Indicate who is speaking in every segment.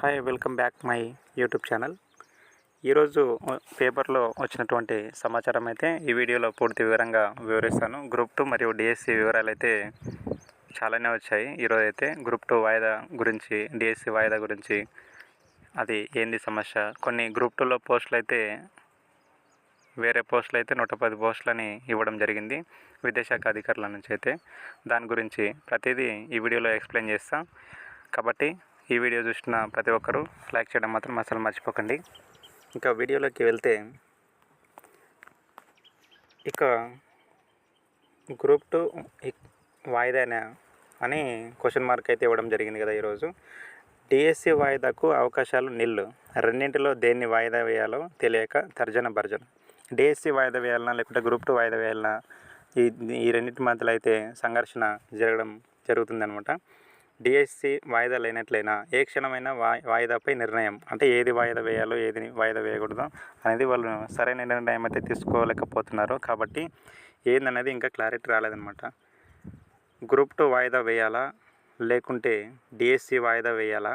Speaker 1: Hi welcome back my YouTube channel. ఈరోజు పేపర్లో వచ్చినటువంటి సమాచారం అయితే ఈ వీడియోలో పూర్తి వివరంగా వివరిస్తాను. గ్రూప్ 2 మరియు డిఎస్సి వివరాలు అయితే చాలానే వచ్చాయి. ఈరోజు అయితే గ్రూప్ 2 వాయిదా గురించి, డిఎస్సి వాయిదా గురించి, అది ఏంది సమస్య, కొన్ని గ్రూప్ 2లో పోస్టులు అయితే వేరే పోస్టులు అయితే 110 పోస్టులని ఇవ్వడం జరిగింది విద్యాశాఖ అధికారుల నుంచి. అయితే దాని గురించి ప్రతిదీ ఈ వీడియోలో ఎక్స్ప్లెయిన్ చేస్తాం. కాబట్టి ఈ వీడియో చూసిన ప్రతి ఒక్కరూ లైక్ చేయడం మాత్రం అసలు మర్చిపోకండి. ఇంకా వీడియోలోకి వెళ్తే, ఇక గ్రూప్ 2 వాయిదానా అని క్వశ్చన్ మార్క్ అయితే ఇవ్వడం జరిగింది కదా ఈరోజు. డిఎస్సి వాయిదాకు అవకాశాలు నిల్లు, రెండింటిలో దేన్ని వాయిదా వేయాలో తెలియక తర్జన భర్జన. డిఎస్సి వాయిదా వేయాలన్నా లేకుంటే గ్రూప్ 2 వాయిదా వేయాలన్నా ఈ రెండింటి మధ్యలో అయితే సంఘర్షణ జరుగుతుందన్నమాట. డిఎస్సి వాయిదా లేనట్లయినా ఏ క్షణమైనా వాయిదాపై నిర్ణయం, అంటే ఏది వాయిదా వేయాలో ఏది వాయిదా వేయకూడదు అనేది వాళ్ళు సరైన నిర్ణయం అయితే తీసుకోలేకపోతున్నారు. కాబట్టి ఏందనేది ఇంకా క్లారిటీ రాలేదన్నమాట. గ్రూప్ 2 వాయిదా వేయాలా లేకుంటే డిఎస్సి వాయిదా వేయాలా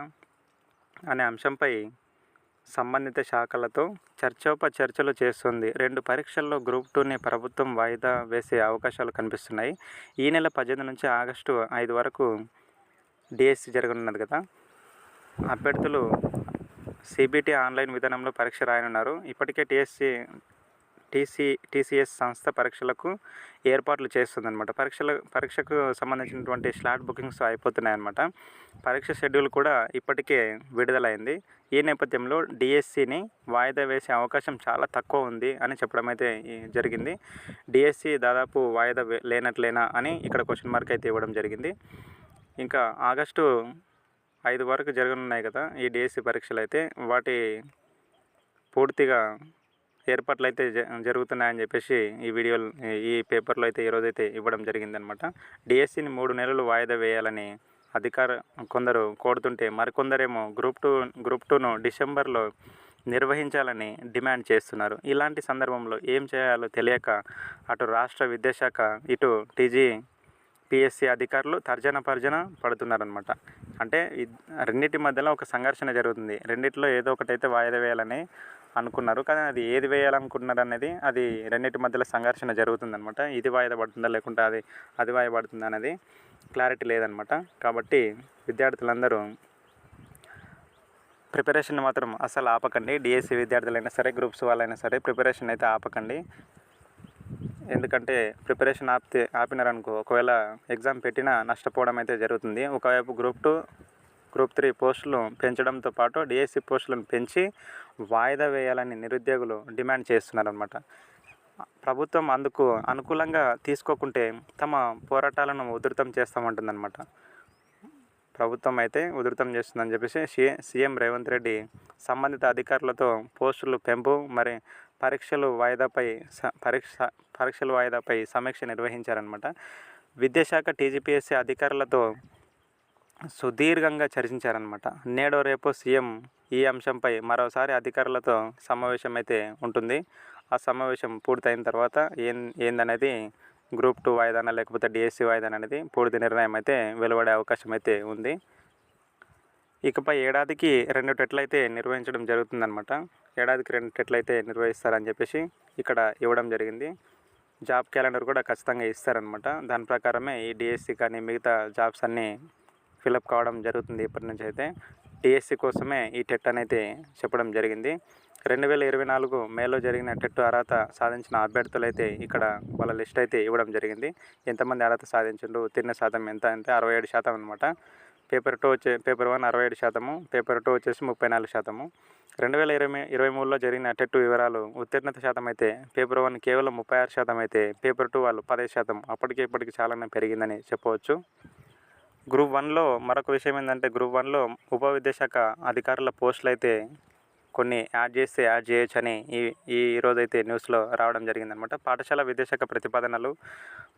Speaker 1: అనే అంశంపై సంబంధిత శాఖలతో చర్చోపచర్చలు చేస్తుంది. 2 పరీక్షల్లో గ్రూప్ 2ని ప్రభుత్వం వాయిదా వేసే అవకాశాలు కనిపిస్తున్నాయి. ఈ నెల 18 నుంచి ఆగస్టు 5 వరకు డిఎస్సి జరగనున్నది కదా. అభ్యర్థులు సిబిటి ఆన్లైన్ విధానంలో పరీక్ష రాయనున్నారు. ఇప్పటికే టీసీఎస్ సంస్థ పరీక్షలకు ఏర్పాట్లు చేస్తుందన్నమాట. పరీక్షకు సంబంధించినటువంటి స్లాట్ బుకింగ్స్ అయిపోతున్నాయన్నమాట. పరీక్ష షెడ్యూల్ కూడా ఇప్పటికే విడుదలైంది. ఈ నేపథ్యంలో డిఎస్సిని వాయిదా వేసే అవకాశం చాలా తక్కువ ఉంది అని చెప్పడం అయితే జరిగింది. డిఎస్సి దాదాపు వాయిదా లేనట్లేనా అని ఇక్కడ క్వశ్చన్ మార్క్ అయితే ఇవ్వడం జరిగింది. ఇంకా ఆగస్టు 5 వరకు జరగనున్నాయి కదా ఈ డిఎస్సి పరీక్షలు. అయితే వాటి పూర్తిగా ఏర్పాట్లు అయితే జరుగుతున్నాయని చెప్పేసి ఈ పేపర్లో అయితే ఈరోజైతే ఇవ్వడం జరిగిందనమాట. డిఎస్సిని 3 నెలలు వాయిదా వేయాలని కొందరు కోరుతుంటే, మరికొందరేమో గ్రూప్ 2ను డిసెంబర్లో నిర్వహించాలని డిమాండ్ చేస్తున్నారు. ఇలాంటి సందర్భంలో ఏం చేయాలో తెలియక అటు రాష్ట్ర విద్యాశాఖ, ఇటు పిఎస్సి అధికారులు తర్జన పడుతున్నారనమాట. అంటే రెండింటి మధ్యలో ఒక సంఘర్షణ జరుగుతుంది. రెండిట్లో ఏదో ఒకటైతే వాయిదా వేయాలని అనుకున్నారు, కానీ అది ఏది వేయాలనుకుంటున్నారు అనేది అది రెండింటి మధ్యలో సంఘర్షణ జరుగుతుందనమాట. ఇది వాయిదా పడుతుందా లేకుంటే అది వాయిదా పడుతుందా అనేది క్లారిటీ లేదనమాట. కాబట్టి విద్యార్థులందరూ ప్రిపరేషన్ మాత్రం అసలు ఆపకండి. డిఎస్సి విద్యార్థులైనా సరే, గ్రూప్స్ వాళ్ళైనా సరే ప్రిపరేషన్ అయితే ఆపకండి. ఎందుకంటే ప్రిపరేషన్ ఆపినారనుకో, ఒకవేళ ఎగ్జామ్ పెట్టినా నష్టపోవడం అయితే జరుగుతుంది. ఒకవైపు గ్రూప్ 2, గ్రూప్ 3 పోస్టులు పెంచడంతో పాటు డిఎస్సి పోస్టులను పెంచి వాయిదా వేయాలని నిరుద్యోగులు డిమాండ్ చేస్తున్నారన్నమాట. ప్రభుత్వం అందుకు అనుకూలంగా తీసుకోకుంటే తమ పోరాటాలను ఉధృతం చేస్తామంటుందన్నమాట. ప్రభుత్వం అయితే ఉధృతం చేస్తుందని చెప్పేసి సీఎం రేవంత్ రెడ్డి సంబంధిత అధికారులతో పోస్టులు పెంపు, మరి పరీక్షల వాయిదాపై సమీక్ష నిర్వహించారనమాట. విద్యాశాఖ టీజీపీఎస్సీ అధికారులతో సుదీర్ఘంగా చర్చించారనమాట. నేడో రేపో సీఎం ఈ అంశంపై మరోసారి అధికారులతో సమావేశం అయితే ఉంటుంది. ఆ సమావేశం పూర్తయిన తర్వాత ఏందనేది గ్రూప్ 2 వాయిదానా లేకపోతే డిఎస్సి వాయిదానా అనేది పూర్తి నిర్ణయం అయితే వెలువడే అవకాశం అయితే ఉంది. ఇకపై ఏడాదికి 2 టెట్లు అయితే నిర్వహించడం జరుగుతుందన్నమాట. ఏడాదికి 2 టెట్లు అయితే నిర్వహిస్తారని చెప్పేసి ఇక్కడ ఇవ్వడం జరిగింది. జాబ్ క్యాలెండర్ కూడా ఖచ్చితంగా ఇస్తారనమాట. దాని ప్రకారమే ఈ డిఎస్సి కానీ మిగతా జాబ్స్ అన్నీ ఫిలప్ కావడం జరుగుతుంది. ఇప్పటి నుంచి అయితే డిఎస్సి కోసమే ఈ టెట్ అనేది చెప్పడం జరిగింది. 2024 మేలో జరిగిన టెట్ అర్హత సాధించిన అభ్యర్థులు అయితే ఇక్కడ వాళ్ళ లిస్ట్ అయితే ఇవ్వడం జరిగింది. ఎంతమంది అర్హత సాధించారు, ఉత్తీర్ణ శాతం ఎంత అంటే 67% అనమాట. పేపర్ 1 67%, పేపర్ 2 వచ్చేసి 34%. 2023లో జరిగిన టెట్ వివరాలు, ఉత్తీర్ణత శాతం అయితే పేపర్ 1 కేవలం 36% అయితే పేపర్ 2 వాళ్ళు 15%. ఇప్పటికి చాలానే పెరిగిందని చెప్పవచ్చు. గ్రూప్ 1లో మరొక విషయం ఏంటంటే, గ్రూప్ 1లో ఉప విద్యాశాఖ అధికారుల పోస్టులు అయితే కొన్ని యాడ్ చేయొచ్చని ఈ రోజైతే న్యూస్లో రావడం జరిగిందనమాట. పాఠశాల విద్యాశాఖ ప్రతిపాదనలు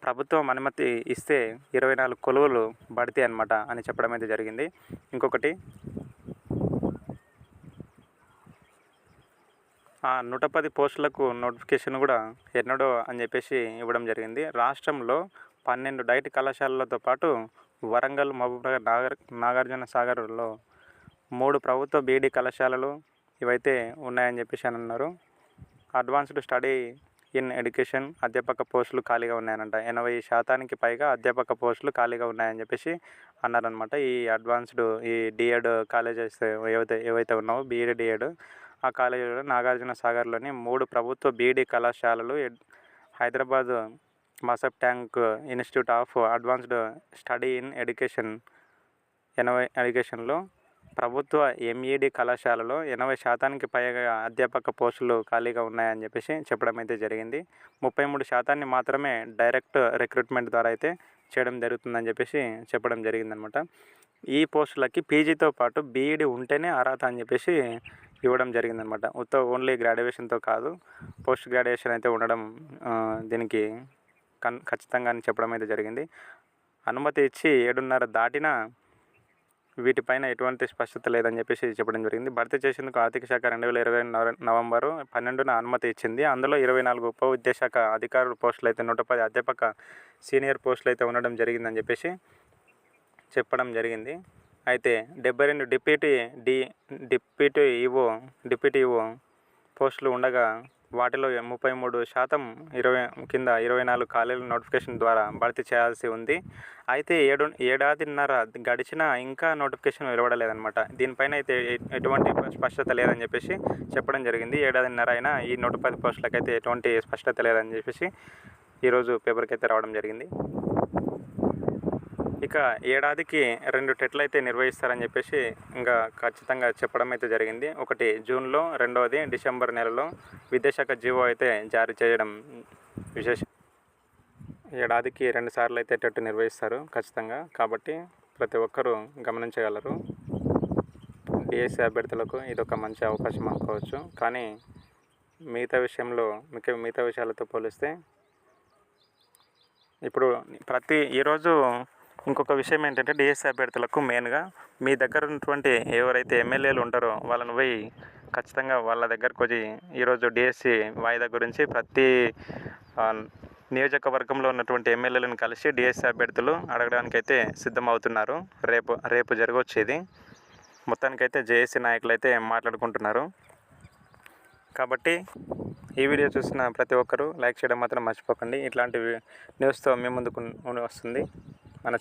Speaker 1: ప్రభుత్వం అనుమతి ఇస్తే 24 కొలువులు భర్తీ అనమాట అని చెప్పడం అయితే జరిగింది. ఇంకొకటి, ఆ 110 పోస్టులకు నోటిఫికేషన్ కూడా ఎన్నడో అని చెప్పేసి ఇవ్వడం జరిగింది. రాష్ట్రంలో 12 డైట్ కళాశాలలతో పాటు వరంగల్, మహబూబ్నగర్, నాగార్జున సాగర్లో 3 ప్రభుత్వ బీఈడీ కళాశాలలు ఇవైతే ఉన్నాయని చెప్పేసి అని అన్నారు. అడ్వాన్స్డ్ స్టడీ ఇన్ ఎడ్యుకేషన్ అధ్యాపక పోస్టులు ఖాళీగా ఉన్నాయనంట. 80% పైగా అధ్యాపక పోస్టులు ఖాళీగా ఉన్నాయని చెప్పేసి అన్నారనమాట. ఈ అడ్వాన్స్డ్ ఈ డిఎడ్ కాలేజెస్ ఏవైతే ఉన్నావో బీఈడీ డిఎడ్ ఆ కాలేజీలో నాగార్జున సాగర్లోని 3 ప్రభుత్వ బీఈడీ కళాశాలలు, Hyderabad Masab tank institute of advanced study in ఎడ్యుకేషన్లో ప్రభుత్వ ఎంఈడి కళాశాలలో 80% పైగా అధ్యాపక పోస్టులు ఖాళీగా ఉన్నాయని చెప్పేసి చెప్పడం అయితే జరిగింది. 33% మాత్రమే డైరెక్ట్ రిక్రూట్మెంట్ ద్వారా అయితే చేయడం జరుగుతుందని చెప్పేసి చెప్పడం జరిగిందనమాట. ఈ పోస్టులకి పీజీతో పాటు బీఈడీ ఉంటేనే అర్హత అని చెప్పేసి ఇవ్వడం జరిగిందనమాట. ఓన్లీ గ్రాడ్యుయేషన్తో కాదు, పోస్ట్ గ్రాడ్యుయేషన్ అయితే ఉండడం దీనికి ఖచ్చితంగా అని చెప్పడం అయితే జరిగింది. అనుమతి ఇచ్చి 7.5 దాటినా వీటిపైన ఎటువంటి స్పష్టత లేదని చెప్పేసి చెప్పడం జరిగింది. భర్తీ చేసేందుకు ఆర్థిక శాఖ 2020 నవంబర్ 12న అనుమతి ఇచ్చింది. అందులో 24 ఉప విద్యాశాఖ అధికారుల పోస్టులు అయితే 110 అధ్యాపక సీనియర్ పోస్టులు అయితే ఉండడం జరిగిందని చెప్పేసి చెప్పడం జరిగింది. అయితే 72 డిప్యూటీ ఈవో పోస్టులు ఉండగా వాటిలో 33% కింద 24 ఖాళీల నోటిఫికేషన్ ద్వారా భర్తీ చేయాల్సి ఉంది. అయితే ఏడాదిన్నర గడిచినా ఇంకా నోటిఫికేషన్ వెలువడలేదన్నమాట. దీనిపైన అయితే ఎటువంటి స్పష్టత లేదని చెప్పేసి చెప్పడం జరిగింది. ఏడాదిన్నర అయినా ఈ 110 పోస్టులకైతే ఎటువంటి స్పష్టత లేదని చెప్పేసి ఈరోజు పేపర్కి అయితే రావడం జరిగింది. ఇక ఏడాదికి 2 టెట్లు అయితే నిర్వహిస్తారని చెప్పేసి ఇంకా ఖచ్చితంగా చెప్పడం అయితే జరిగింది. ఒకటి జూన్లో, రెండవది డిసెంబర్ నెలలో విద్యాశాఖ జీవో అయితే జారీ చేయడం విశేషం. ఏడాదికి 2 సార్లు అయితే టెట్ నిర్వహిస్తారు ఖచ్చితంగా. కాబట్టి ప్రతి ఒక్కరూ గమనించగలరు. డిఎస్సి అభ్యర్థులకు ఇదొక మంచి అవకాశం అనుకోవచ్చు. కానీ మిగతా విషయాలతో పోలిస్తే ఇప్పుడు ఈరోజు ఇంకొక విషయం ఏంటంటే డిఎస్సి అభ్యర్థులకు మెయిన్గా మీ దగ్గర ఉన్నటువంటి ఎవరైతే ఎమ్మెల్యేలు ఉంటారో వాళ్ళని పోయి ఖచ్చితంగా వాళ్ళ దగ్గరకు వచ్చి ఈరోజు డిఎస్సి వాయిదా గురించి ప్రతి నియోజకవర్గంలో ఉన్నటువంటి ఎమ్మెల్యేలను కలిసి డిఎస్సి అభ్యర్థులు అడగడానికైతే సిద్ధమవుతున్నారు. రేపు జరగొచ్చేది. మొత్తానికైతే జేఏసీ నాయకులు అయితే మాట్లాడుకుంటున్నారు. కాబట్టి ఈ వీడియో చూసిన ప్రతి ఒక్కరూ లైక్ చేయడం మాత్రం మర్చిపోకండి. ఇట్లాంటి న్యూస్తో మీ ముందుకు వస్తుంది మన